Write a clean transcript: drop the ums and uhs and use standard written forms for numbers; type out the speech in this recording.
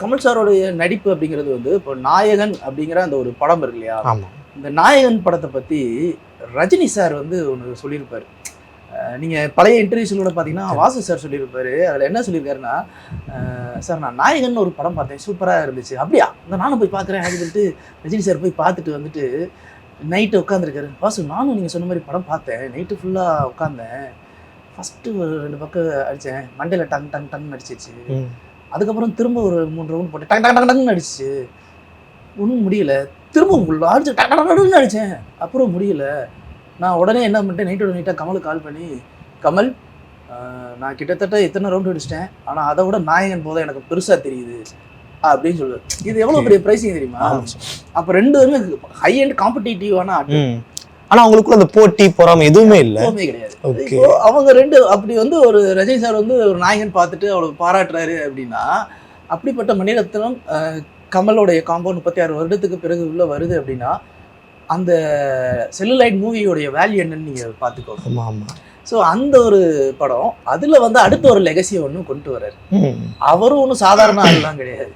கமல் சாரோடைய நடிப்பு அப்படிங்கிறது வந்து இப்போ நாயகன் அப்படிங்கிற அந்த ஒரு படம் இருக்கு இல்லையா? ஆமாம். இந்த நாயகன் படத்தை பற்றி ரஜினி சார் வந்து ஒன்று சொல்லியிருப்பார். நீங்கள் பழைய இன்டர்வியூஸில் கூட பார்த்தீங்கன்னா வாசு சார் சொல்லியிருப்பார். அதில் என்ன சொல்லியிருக்காருன்னா, சார் நான் நாயகன் ஒரு படம் பார்த்தேன், சூப்பராக இருந்துச்சு. அப்படியா, இந்த நானும் போய் பார்க்குறேன் அப்படின்னு சொல்லிட்டு ரஜினி சார் போய் பார்த்துட்டு வந்துட்டு நைட்டு உட்காந்துருக்காரு. வாசு, நானும் நீங்கள் சொன்ன மாதிரி படம் பார்த்தேன், நைட்டு ஃபுல்லாக உட்காந்தேன். ஃபஸ்ட்டு ஒரு 2 பக்கம் அடித்தேன், மண்டையில் டங் டங் டங்னு அடிச்சிச்சு. அதுக்கப்புறம் திரும்ப ஒரு 3 ரவுண்ட் போட்டு டங் டங் டங் டங்னு அடிச்சிச்சு. ஒன்றும் முடியல. திரும்ப அடிச்சு டங் டங் டங்னு அடித்தேன், அப்புறம் முடியல. நான் உடனே என்ன பண்ணிட்டேன், நைட்டோட நைட்டாக கமலுக்கு கால் பண்ணி, கமல் நான் கிட்டத்தட்ட இத்தனை ரவுண்ட் அடிச்சிட்டேன், ஆனால் அதை விட நாயகன் போதும் எனக்கு பெருசாக தெரியுது அப்படின்னு சொல்லுவேன். இது எவ்வளோ பெரிய ப்ரைஸிங் தெரியுமா? அப்போ 2 பேருமே ஹை அண்ட் காம்படிட்டிவான ஆட்டு. ஆனால் அவங்களுக்குள்ள அந்த போட்டி பொறாமை எதுவுமே இல்லை, எதுவுமே கிடையாது. இப்போ அவங்க 2 அப்படி வந்து ஒரு ரஜினி சார் வந்து ஒரு நாயகன் பார்த்துட்டு அவளுக்கு பாராட்டுறாரு அப்படின்னா, அப்படிப்பட்ட மணிரத்னம் கமலோடைய காம்போ 36 வருடத்துக்கு பிறகு உள்ள வருது அப்படின்னா, அந்த செல்லுலைட் மூவியோடைய வேல்யூ என்னன்னு நீங்கள் பார்த்துக்கோங்க. ஆமாம் ஆமாம். ஸோ அந்த ஒரு படம் அதில் வந்து அடுத்த ஒரு லெகசியை ஒன்றும் கொண்டு வர்றாரு. அவரும் ஒன்றும் சாதாரண ஆள்லாம் கிடையாது.